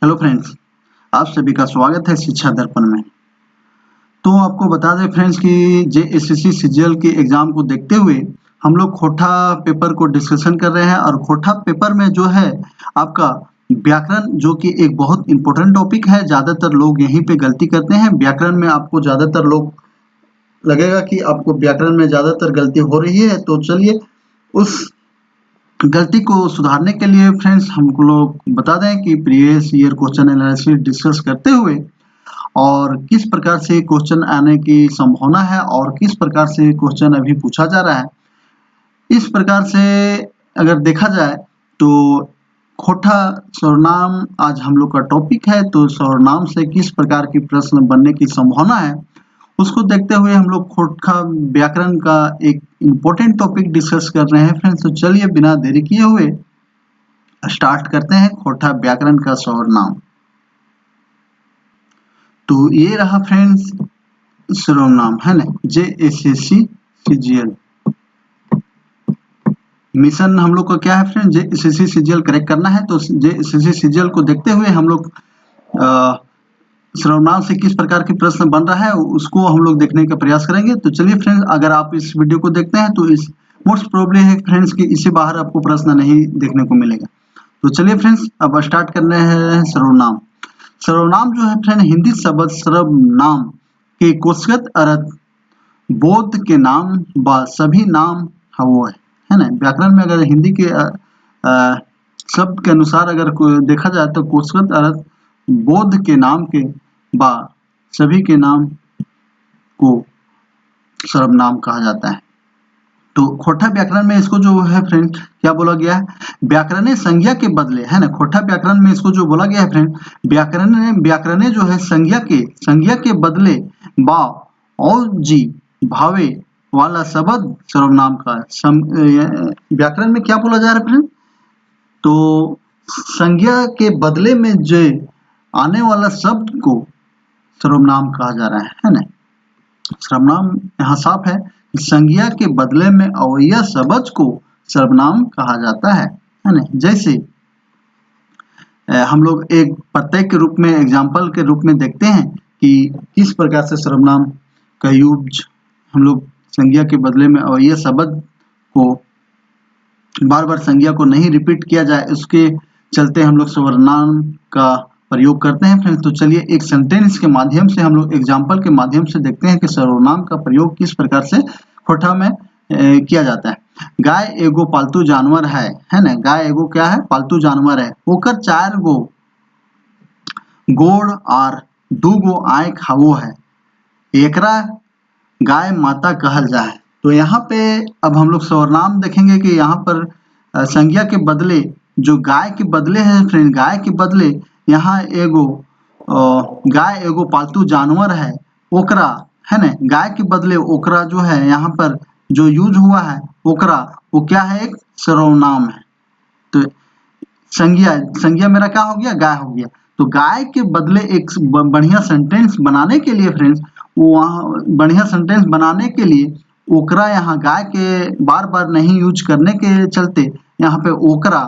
Hello friends, आप सभी का स्वागत है शिक्षा दर्पण में। तो आपको बता दें फ्रेंड्स कि जेएसएससी सीजीएल के एग्जाम को देखते हुए हम लोग खोटा पेपर को डिस्कशन कर रहे हैं और खोटा पेपर में जो है आपका व्याकरण, जो कि एक बहुत इंपॉर्टेंट टॉपिक है। ज़्यादातर लोग यहीं पे गलती करते हैं। व्याकरण में आपको ज़्यादातर लोग लगेगा कि आपको व्याकरण में ज़्यादातर गलती हो रही है। तो चलिए उस गलती को सुधारने के लिए फ्रेंड्स हम लोग बता दें कि previous year question analysis discuss करते हुए और किस प्रकार से क्वेश्चन आने की संभावना है और किस प्रकार से क्वेश्चन अभी पूछा जा रहा है, इस प्रकार से अगर देखा जाए तो खोटा सर्वनाम आज हम लोग का टॉपिक है। तो सर्वनाम से किस प्रकार की प्रश्न बनने की संभावना है, उसको देखते हुए हम लोग खोटा व्याकरण का एक इम्पोर्टेंट टॉपिक डिस्कस कर रहे हैं फ्रेंड्स। तो चलिए बिना देरी किए हुए स्टार्ट करते हैं खोटा व्याकरण का सर्वनाम। तो ये रहा फ्रेंड्स सर्वनाम, है ना। जेएसएससी सीजीएल मिशन हम लोग का क्या है फ्रेंड, जेएसएससी सीजीएल करेक्ट करना है। तो जेएसएससी सीजीएल को देखते हुए हम लोग सर्वनाम से किस प्रकार के प्रश्न बन रहा है उसको हम लोग देखने का प्रयास करेंगे। तो चलिए फ्रेंड्स, अगर आप इस वीडियो को देखते हैं तो इस मोस्ट प्रोबेबली है फ्रेंड्स कि इससे बाहर आपको प्रश्न नहीं देखने को मिलेगा। तो चलिए फ्रेंड्स, अब स्टार्ट करने हैं सर्वनाम। सर्वनाम जो है फ्रेंड हिंदी शब्द सर्वनाम के कोशगत अर्थ बोध के नाम व सभी नाम वो है ना। व्याकरण में अगर हिंदी के शब्द के अनुसार अगर देखा जाए तो कोशगत अर्थ बोध के नाम के व सभी के नाम को सर्वनाम कहा जाता है। तो खोटा व्याकरण में इसको जो है फ्रेंड क्या बोला गया है, व्याकरण संज्ञा के बदले, है ना। खोटा व्याकरण में इसको जो बोला गया है फ्रेंड, व्याकरण जो है संज्ञा के बदले बा और जी भावे वाला शब्द सर्वनाम का व्याकरण में क्या बोला जा रहा है फ्रेंड, तो संज्ञा के बदले में जो आने वाला शब्द को सर्वनाम कहा जा रहा है ना। सर्वनाम यहाँ साफ है, संज्ञा के बदले में अवयव शब्द को सर्वनाम कहा जाता है ना। जैसे हम लोग एक प्रत्यय के रूप में, एग्जाम्पल के रूप में देखते हैं कि किस प्रकार से सर्वनाम का यूज हम लोग संज्ञा के बदले में अवयव शब्द को बार बार संज्ञा को नहीं रिपीट किया जाए, उसके चलते हम लोग सर्वनाम का प्रयोग करते हैं फ्रेंड्स। तो चलिए एक सेंटेंस के माध्यम से हम लोग एग्जाम्पल के माध्यम से देखते हैं कि सर्वनाम का प्रयोग किस प्रकार से खोटा में किया जाता है। गाय एगो पालतू जानवर है ना। गाय एगो क्या है, पालतू जानवर है। ओकर 4 गो गोड़ और 2 गो आँख हवो है, एकरा गाय माता कहल जाए। तो यहाँ पे अब हम लोग सर्वनाम देखेंगे कि यहाँ पर संज्ञा के बदले जो गाय के बदले है फ्रेंड, गाय के बदले यहाँ एगो गाय एगो पालतू जानवर है, ओकरा, है ना। गाय के बदले ओकरा जो है यहाँ पर जो यूज हुआ है ओकरा, वो क्या है, एक सर्वनाम है। तो संज्ञा मेरा क्या हो गया, गाय हो गया। तो गाय के बदले एक बढ़िया सेंटेंस बनाने के लिए फ्रेंड्स, वहाँ बढ़िया सेंटेंस बनाने के लिए ओकरा यहाँ गाय के बार बार नहीं यूज करने के चलते यहाँ पे ओकरा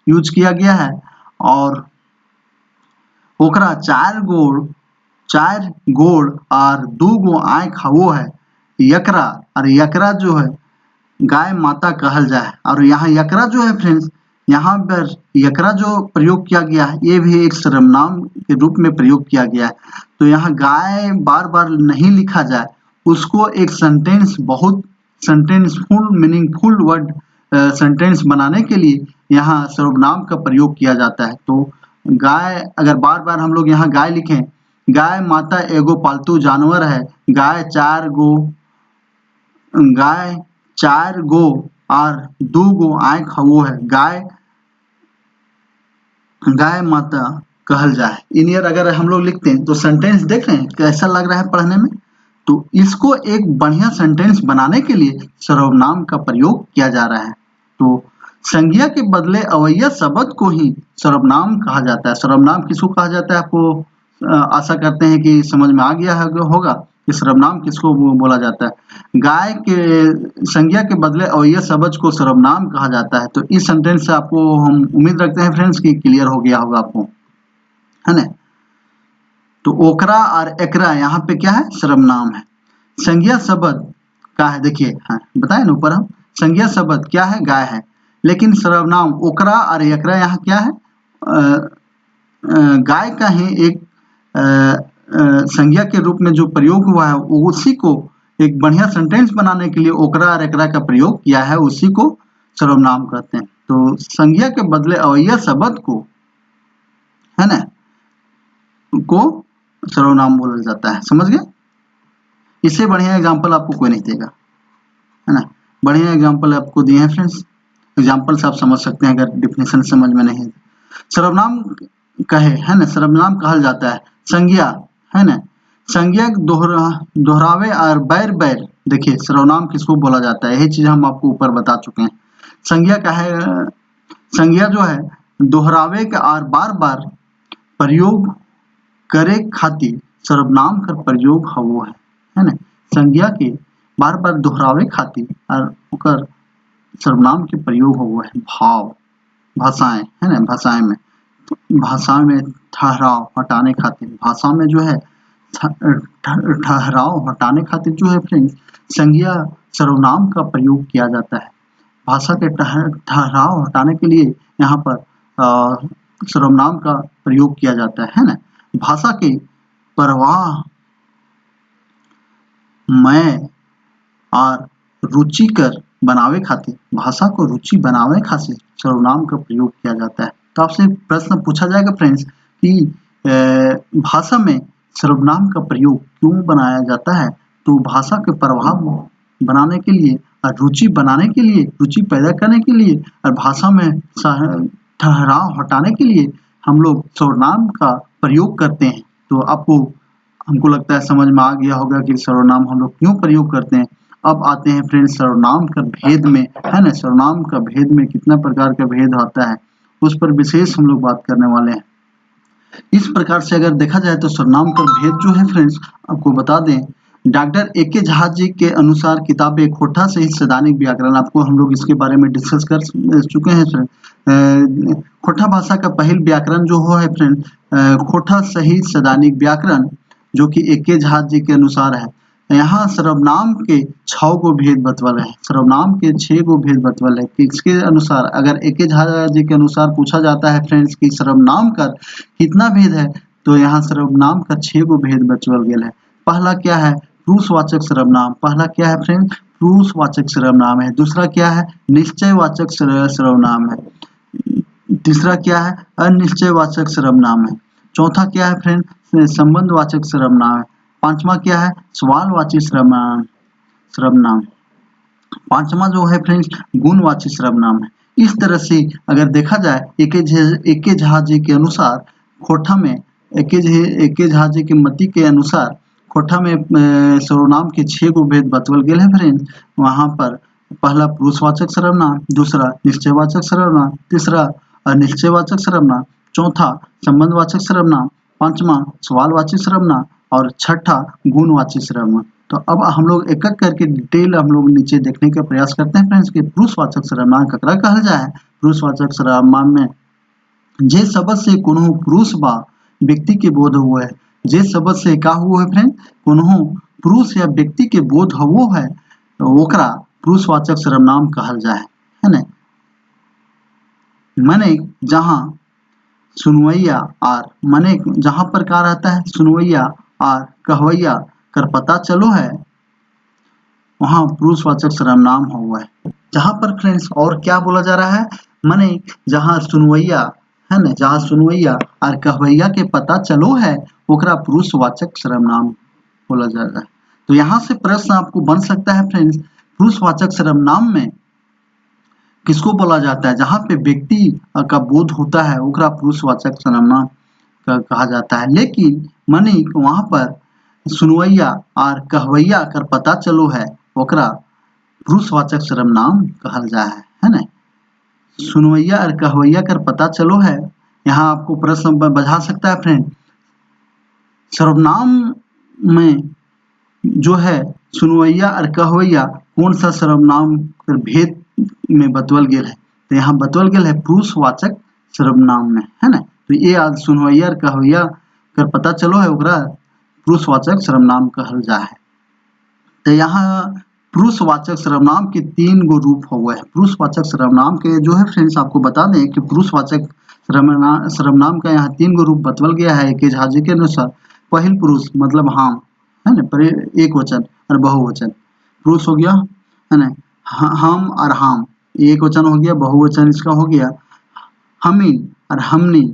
यूज किया गया है। और ओकरा 4 गोड़ और 2 गो आँख हवो है, यकरा, और यकरा जो है गाय माता कहल जाए। और यहाँ यकरा जो है फ्रेंड्स, यहाँ पर यकरा जो प्रयोग किया गया है ये भी एक सर्वनाम के रूप में प्रयोग किया गया है। तो यहाँ गाय बार बार नहीं लिखा जाए, उसको एक सेंटेंसफुल मीनिंगफुल वर्ड सेंटेंस बनाने के लिए यहाँ सर्वनाम का प्रयोग किया जाता है। तो गाय, अगर बार बार हम लोग यहाँ गाय लिखें, गाय माता एगो पालतू जानवर है, गाय 4 गो और 2 गो आँख हवो है, गाय माता कहल जाए। इन ईयर अगर हम लोग लिखते हैं तो सेंटेंस देख रहे हैं कैसा लग रहा है पढ़ने में। तो इसको एक बढ़िया सेंटेंस बनाने के लिए सर्वनाम का प्रयोग किया जा रहा है। तो संज्ञा के बदले अवयव शब्द को ही सर्वनाम कहा जाता है। सर्वनाम किसको कहा जाता है, आपको आशा करते हैं कि समझ में आ गया होगा कि सर्वनाम किसको बोला जाता है। गाय के संज्ञा के बदले अवयव शब्द को सर्वनाम कहा जाता है। तो इस सेंटेंस से आपको हम उम्मीद रखते हैं फ्रेंड्स कि क्लियर हो गया होगा आपको। है ना। तो ओकरा और एकरा यहाँ पे क्या है, सर्वनाम है। संज्ञा शब्द का है, देखिए हाँ बताए ना ऊपर हम, संज्ञा शब्द क्या है, गाय है, लेकिन सर्वनाम ओकरा और एकरा यहाँ क्या है, गाय का ही एक संज्ञा के रूप में जो प्रयोग हुआ है, उसी को एक बढ़िया सेंटेंस बनाने के लिए ओकरा और एकरा का प्रयोग किया है, उसी को सर्वनाम कहते हैं। तो संज्ञा के बदले अवयव शब्द को, है ना, को सर्वनाम बोला जाता है। समझ गए? इससे बढ़िया एग्जांपल आपको कोई नहीं देगा, है ना। बढ़िया एग्जांपल आपको दिए हैं फ्रेंड्स, एग्जांपल से आप समझ सकते हैं अगर डिफिनेशन समझ में नहीं है। सर्वनाम कहे, है ना, सर्वनाम कहल जाता है संज्ञा, है ना, संज्ञा दोहरावे और बैर बैर। देखिए सर्वनाम किसको बोला जाता है, यही चीज हम आपको ऊपर बता चुके हैं। संज्ञा का है, संज्ञा जो है दोहरावे का और बार बार प्रयोग करे खातिर सर्वनाम का प्रयोग हवो है ना। संज्ञा के बार बार दोहरावे खातिर और ओकर सर्वनाम के प्रयोग हो है। भाव, भाषाएं, है ना, भाषाएं में, भाषा में ठहराव हटाने खातिर, भाषा में जो है ठहराव हटाने खातिर जो है फ्रेंड्स संज्ञा सर्वनाम का प्रयोग किया जाता है। भाषा के ठहराव हटाने के लिए यहाँ पर सर्वनाम का प्रयोग किया जाता है ना। भाषा के प्रवाह में और रुचिकर बनावे खातिर, भाषा को रुचि बनावे खातिर सर्वनाम का प्रयोग किया जाता है। तो आपसे प्रश्न पूछा जाएगा फ्रेंड्स कि भाषा में सर्वनाम का प्रयोग क्यों बनाया जाता है, तो भाषा के प्रभाव बनाने के लिए और रुचि बनाने के लिए, रुचि पैदा करने के लिए और भाषा में ठहराव हटाने के लिए हम लोग सर्वनाम का प्रयोग करते हैं। तो आपको, हमको लगता है समझ में आ गया होगा कि सर्वनाम हम लोग क्यों प्रयोग करते हैं। अब आते हैं फ्रेंड्स सर्वनाम का भेद में, है ना, सर्वनाम का भेद में कितना प्रकार का भेद होता है उस पर विशेष हम लोग बात करने वाले हैं। इस प्रकार से अगर देखा जाए तो सर्वनाम का भेद जो है फ्रेंड्स, आपको बता दें, डॉक्टर ए.के. झा जी के अनुसार किताबे खोटा सहित सैद्धांतिक व्याकरण, आपको हम लोग इसके बारे में डिस्कस कर चुके हैं फ्रेंड। खोटा भाषा का पहल व्याकरण जो है फ्रेंड, खोटा सहित सैद्धांतिक व्याकरण, जो कि ए.के. झा जी के अनुसार है। यहाँ सर्वनाम के 6 गो भेद बतवल है, सर्वनाम के 6 गो भेद बतवल है। किसके अनुसार, अगर ए.के. झा जी के अनुसार पूछा जाता है फ्रेंड्स कि सर्वनाम का कितना भेद है, तो यहाँ सर्वनाम का 6 गो भेद बतवल गया है। पहला क्या है, पुरुषवाचक सर्वनाम, पहला क्या है फ्रेंड, पुरुषवाचक सर्वनाम है। दूसरा क्या है, निश्चयवाचक सर्वनाम है। तीसरा क्या है, अनिश्चयवाचक सर्वनाम है। चौथा क्या है फ्रेंड, संबंधवाचक सर्वनाम है। पांचवा क्या है, सवालवाची सर्वनाम। पांचवा जो है फ्रेंड्स गुणवाची सर्वनाम है। इस तरह से अगर देखा जाए ए.के. झा जी के अनुसार खोटा में, ए.के. झा जी के मति के अनुसार खोटा में सर्वनाम के 6 गो भेद बतवल गए हैं फ्रेंड्स। वहां पर पहला पुरुषवाचक सर्वनाम, दूसरा निश्चयवाचक सर्वनाम, तीसरा अनिश्चयवाचक सर्वनाम, चौथा संबंधवाचक सर्वनाम, पांचवा सवालवाची सर्वनाम और छठा गुणवाची सर्वनाम। तो अब हम लोग एक एक करके डिटेल हम लोग नीचे देखने का प्रयास करते हैं फ्रेंड्स कि पुरुषवाचक सर्वनाम ककरा कहल जाए। पुरुषवाचक सर्वनाम में जे शब्द से कोनो पुरुष बा व्यक्ति के बोध हुआ है, जे शब्द से का हुआ है फ्रेंड, कोनो पुरुष या व्यक्ति के बोध हुआ है, ओकरा पुरुषवाचक सर्वनाम कहल जाए, है ना। माने जहाँ सुनवैया और माने जहाँ पर का रहता है, सुनवैया और कहवैया कर पता चलो है, वहाँ पुरुषवाचक सर्वनाम हुआ है। जहाँ पर फ्रेंड्स और क्या बोला जा रहा है, माने जहाँ सुनवैया, है ना, जहाँ सुनवैया और कहवैया के पता चलो है, ओकरा पुरुषवाचक सर्वनाम बोला जा रहा है। तो यहाँ से प्रश्न आपको बन सकता है फ्रेंड्स, पुरुषवाचक सर्वनाम में किसको बोला जाता है, जहाँ पे व्यक्ति का बोध होता है ओकरा पुरुषवाचक सर्वनाम कहा जाता है। लेकिन माने वहाँ पर सुनवैया और कहवैया कर पता चलो है, ओकरा पुरुषवाचक सर्वनाम कहल जा है ना। सुनवैया और कहवैया कर पता चलो है, यहाँ आपको प्रश्न बजा सकता है फ्रेंड, सर्वनाम में जो है सुनवैया और कहवैया कौन सा सर्वनाम कर भेद में बतवल गेल है, तो यहाँ बतवल गेल है पुरुषवाचक सर्वनाम में, है ना। तो ये आज सुनवैयर कहवैया कर पता चलो है ओकरा पुरुषवाचक सर्वनाम कहल जा है। तो यहाँ पुरुषवाचक सर्वनाम के 3 गो रूप हुए हैं। पुरुषवाचक सर्वनाम के जो है फ्रेंड्स आपको बता दें कि पुरुषवाचक सर्वनाम का यहाँ 3 गो रूप बतवल गया है के झाजी के अनुसार। पहिल पुरुष मतलब हम है ना, एक वचन और बहुवचन। पुरुष हो गया है ना, हम और हम एक वचन हो गया, बहुवचन इसका हो गया हमीन और हमनी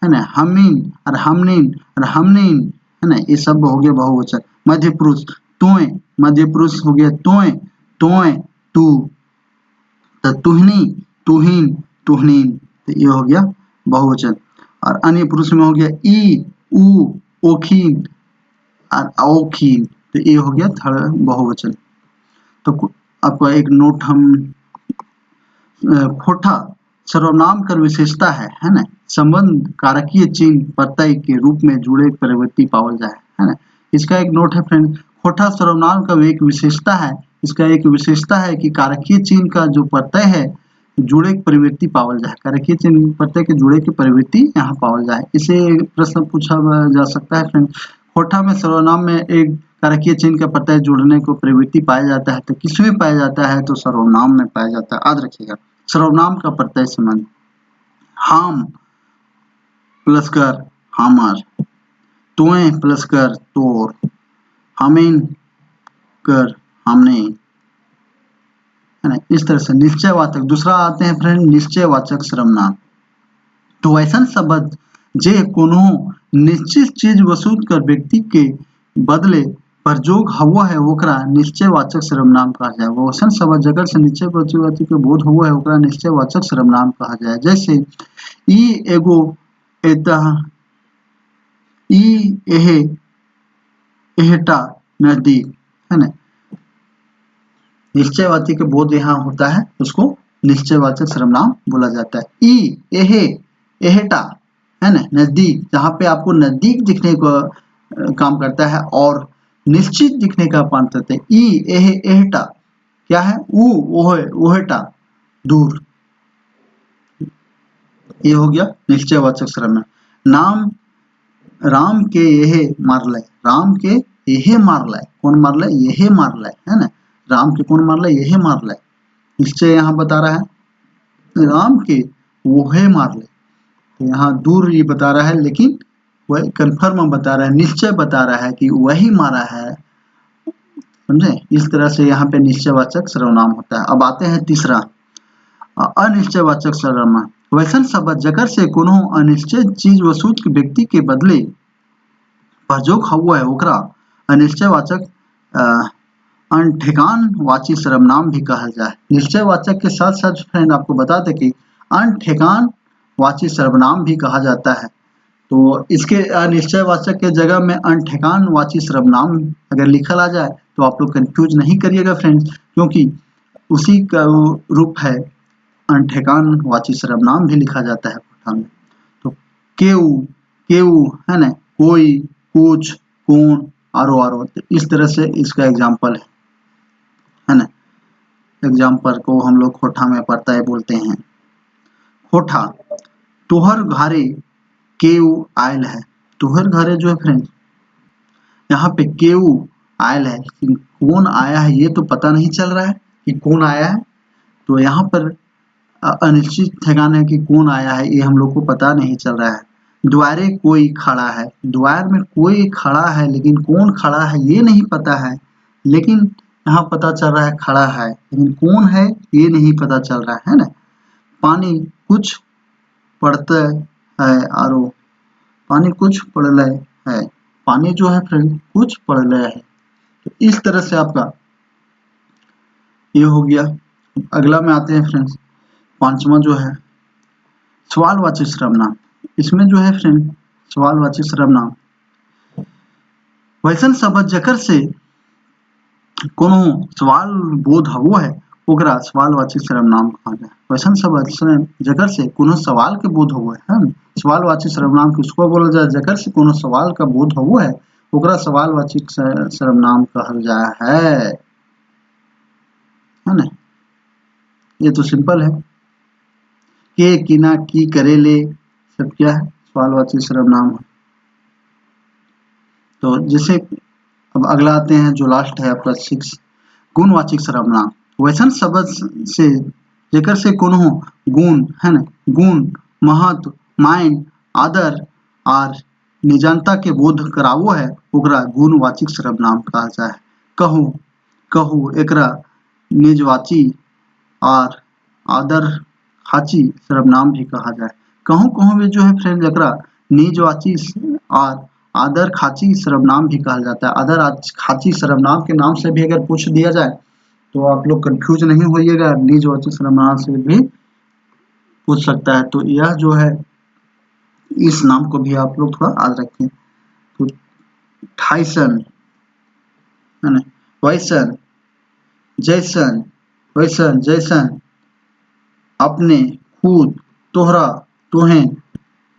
है ना, हमीन और हमनीन और हमनीन है ना, ये सब हो गया बहुवचन। मध्य पुरुष तोय, मध्य पुरुष हो गया तोय, तोय तू, तो तुहनी तुहिन तुहनीन, तो ये हो गया बहुवचन। और अन्य पुरुष में हो गया ई ऊ ओखीन और औखीन, तो ये हो गया थर्ड बहुवचन। तो आपका एक नोट हम खोटा सर्वनाम कर विशेषता है ना, संबंध कारकीय चिन्ह प्रत्यय के रूप में जुड़े प्रवृत्ति पावल जाए है ना। इसका एक नोट है फ्रेंड, खोटा सर्वनाम का एक विशेषता है, इसका एक विशेषता है कि कारकीय चिन्ह का जो प्रत्यय है जुड़े प्रवृत्ति पावल जाए, कारकीय चिन्ह प्रत्यय के जुड़े की प्रवृत्ति यहाँ पावल जाए। इसे प्रश्न पूछा जा सकता है फ्रेंड, खोटा में सर्वनाम में एक कारकीय चिन्ह का प्रत्यय जुड़ने को प्रवृत्ति पाया जाता है तो किसमें पाया जाता है, तो सर्वनाम में पाया जाता है। याद रखिएगा सर्वनाम का प्रत्यय संबंध हम प्लस कर हमर, तोय प्लस कर तोर, हमीन कर हमने है ना। इस तरह से निश्चयवाचक दूसरा आते हैं फ्रेंड निश्चयवाचक सर्वनाम। तो ऐसा शब्द जे कोनो निश्चित चीज वस्तु कर व्यक्ति के बदले प्रयोग हुआ है ओकरा निश्चयवाचक सर्वनाम कहा जाए। वो ऐसा शब्द जगह से निश्चय प्रतिवादी के बोध हुआ है ओकरा निश्चयवाचक सर्वनाम कहा जाए। जैसे ई एगो एता ई एहे एहटा नजदीक है ना, निश्चयवाची के बोध यहाँ होता है उसको निश्चयवाचक सर्वनाम बोला जाता है। ई एहे एहटा है ना नजदीक, जहाँ पे आपको नजदीक दिखने को काम करता है और निश्चित दिखने का पान करते हैं। ई एहे एहटा क्या है, ऊ ओहे ओहेटा दूर, ये हो गया निश्चयवाचक सर्वनाम। नाम राम के यहे मारले, राम के यहे मारले, कौन मारले, यहे मारले है ना, राम के कौन मारले, यहे मारले, निश्चय यहाँ बता रहा है राम के वहे मारले, तो यहाँ दूर ये बता रहा है लेकिन वह कंफर्म बता रहा है, निश्चय बता रहा है कि वही मारा है, समझे। इस तरह से यहाँ पे निश्चयवाचक सर्वनाम होता है। अब आते हैं तीसरा अनिश्चयवाचक सर्वनाम। वैसन शब्द जकर से कोनो अनिश्चित चीज वस्तु के व्यक्ति के बदले प्रयोग हुआ है ओकरा अनिश्चयवाचक अनठेकान वाची सर्वनाम भी कहा जाए। निश्चयवाचक के साथ साथ फ्रेंड आपको बता दें कि अनठेकान वाची सर्वनाम भी कहा जाता है। तो इसके निश्चयवाचक के जगह में अनठेकान वाची सर्वनाम अगर लिखा आ जाए तो आप लोग कंफ्यूज नहीं करिएगा फ्रेंड्स, क्योंकि उसी का रूप है अनठेकान वाची सर्वनाम भी लिखा जाता है में। तो केऊ केऊ है ना, कोई कुछ कौन आरो आरो, तो इस तरह से इसका एग्जाम्पल है ना। एग्जाम्पल को हम लोग खोठा में पढ़ता है बोलते हैं खोठा तोहर घरे केऊ आयल है। तोहर घरे जो है फ्रेंड यहाँ पे केऊ आयल है, लेकिन कौन आया है ये तो पता नहीं चल रहा है कि कौन आया है। तो यहाँ पर अनिश्चित ठिकाना है कि कौन आया है ये हम लोग को पता नहीं चल रहा है। द्वारे कोई खड़ा है, द्वार में कोई खड़ा है लेकिन कौन खड़ा है ये नहीं पता है, लेकिन यहाँ पता चल रहा है खड़ा है, लेकिन कौन है ये नहीं पता चल रहा है ना। पानी कुछ पड़ता है आरो, पानी कुछ पड़ रहा है, पानी जो है फ्रेंड कुछ पड़ रहा है। तो इस तरह से आपका ये हो गया। अगला में आते हैं फ्रेंड्स पांचवा जो है सवालवाची सर्वनाम। इसमें जो है फ्रेंड सवालवाची सर्वनाम वैसन शब्द जकर से कोनो सवाल बोध हो है ओकरा सवालवाची सर्वनाम कहा जाए। वैसन शब्द जकर से कोनो सवाल के बोध हो है, सवालवाची सर्वनाम किसको बोला जाए, जकर से कोनो सवाल का बोध हो है ओकरा सवालवाची सर्वनाम कहल जाए है ना। ये तो सिंपल है, के किना की करेले सब क्या है सवालवाची सर्वनाम। तो जैसे अब अगला आते हैं जो लास्ट है आपका 6 गुणवाचक सर्वनाम। वचन शब्द से जेकर से कोनो गुण है ना, गुण, महत्व, मान, आदर और निजनता के बोध करावो है ओकरा गुणवाचक सर्वनाम कहा जाए। कहू कहू एकरा निजवाची और आदर खाची सर्वनाम भी कहा जाए। कहूँ कहूँ में जो है फ्रेंड एकरा निजवाची और आदर खाची सर्वनाम भी कहा जाता है। आदर खाची सर्वनाम के नाम से भी अगर पूछ दिया जाए तो आप लोग कंफ्यूज नहीं होइएगा, निजवाची सर्वनाम से भी पूछ सकता है। तो यह जो है इस नाम को भी आप लोग थोड़ा याद रखें। तो ठाइसन है ना, वैसन, जैसन, वैसन, जैसन, अपने, खुद, तोहरा, तुहें,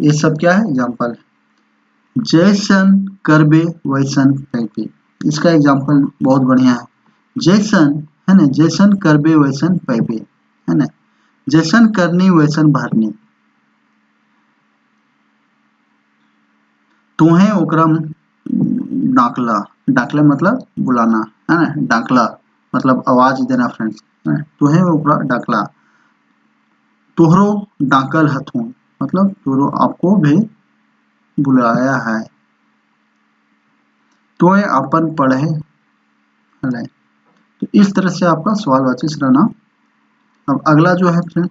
ये सब क्या है एग्जाम्पल है। जैसन करबे वैसन कैबे, इसका एग्जाम्पल बहुत बढ़िया है। जैसन है ना, जैसन करबे वैसन पैबे है ना, जैसन करनी वैसन भरनी। तुहें ओकरम डाकला, डाकला मतलब बुलाना है ना, डाकला मतलब आवाज देना फ्रेंड्स, तुहें ओकरा डाकला। तोहरो डाकल हथुन मतलब तोहरो आपको भी बुलाया है। तोय अपन पढ़े है। तो इस तरह से आपका सवालवाची सर्वनाम। अब अगला जो है फ्रेंड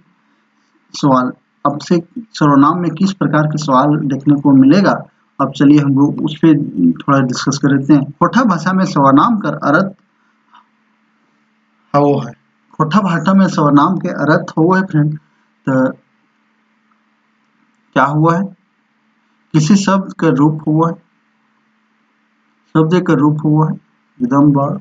सवाल, अब से सर्वनाम में किस प्रकार के सवाल देखने को मिलेगा, अब चलिए हम लोग उस पर थोड़ा डिस्कस कर लेते हैं। कोठा भाषा में सर्वनाम का अर्थ हो है, कोठा भाषा में सर्वनाम के अर्थ हो है फ्रेंड। तो क्या हुआ है, किसी शब्द का रूप हुआ है, शब्द का रूप हुआ है विदम्बर।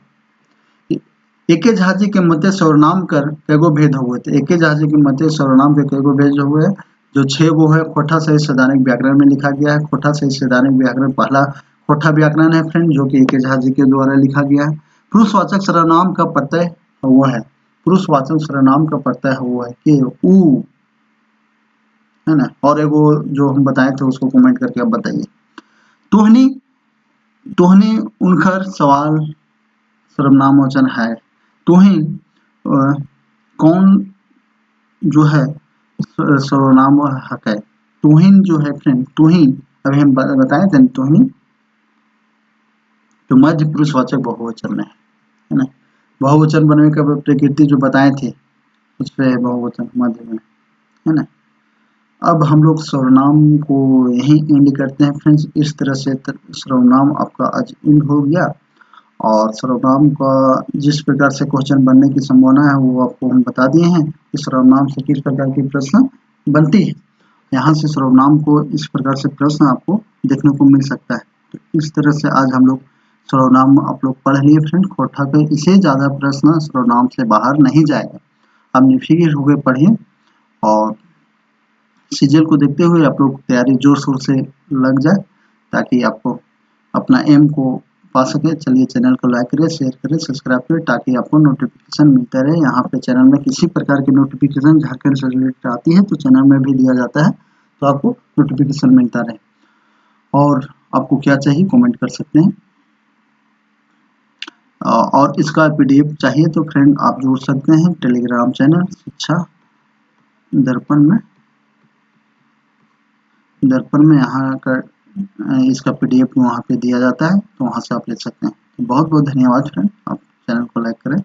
एके जहाजी के मध्य सर्वनाम कर कैगो भेद हुए थे, एके जहाजी के मध्य सर्वनाम के कैगो भेद हुए हैं जो 6 गो है। कोठा सहित सैद्धांतिक व्याकरण में लिखा गया है। कोठा सहित सैद्धांतिक व्याकरण पहला कोठा व्याकरण है फ्रेंड, जो कि एके जहाजी के द्वारा लिखा गया है। पुरुषवाचक सर्वनाम का प्रत्यय हुआ है, पुरुषवाचक सर्वनाम का प्रत्यय हुआ है कि ऊ है ना, और एगो जो हम बताए थे उसको कमेंट करके आप बताइए। तोहनी, तोहनी उनकर सवाल सर्वनाम वचन है। तुहिन कौन जो है सर्वनाम हक है। तुहिन जो है फ्रेंड, तुहिन अभी हम बताए थे तुहिन तो मध्य पुरुषवाचक बहुवचन में है ना, बहुवचन बनने का प्रकृति जो बताए थे उस पे बहुवचन मध्य में है ना। अब हम लोग सर्वनाम को यहीं एंड करते हैं फ्रेंड्स। इस तरह से सर्वनाम आपका आज एंड हो गया, और सर्वनाम का जिस प्रकार से क्वेश्चन बनने की संभावना है वो आपको हम बता दिए हैं कि सर्वनाम से किस प्रकार की प्रश्न बनती है। यहाँ से सर्वनाम को इस प्रकार से प्रश्न आपको देखने को मिल सकता है। तो इस तरह से आज हम लोग सर्वनाम आप लोग पढ़ लिए फ्रेंड। कोठा के इससे ज़्यादा प्रश्न सर्वनाम से बाहर नहीं जाएगा। आप निफिक्र हो गए पढ़िए, और सीजल को देखते हुए आप लोग तैयारी जोर शोर से लग जाए ताकि आपको अपना एम को पा सके। चलिए चैनल को लाइक करें, शेयर करें, सब्सक्राइब करें ताकि आपको नोटिफिकेशन मिलता रहे। यहाँ पे चैनल में किसी प्रकार की नोटिफिकेशन झारखंड से रिलेटेड आती है तो चैनल में भी दिया जाता है, तो आपको नोटिफिकेशन मिलता रहे। और आपको क्या चाहिए कमेंट कर सकते हैं, और इसका PDF चाहिए तो फ्रेंड आप जोड़ सकते हैं टेलीग्राम चैनल शिक्षा दर्पण में। दर्पण में यहाँ का इसका PDF वहाँ पे दिया जाता है, तो वहाँ से आप ले सकते हैं। तो बहुत बहुत धन्यवाद फ्रेंड, आप चैनल को लाइक करें।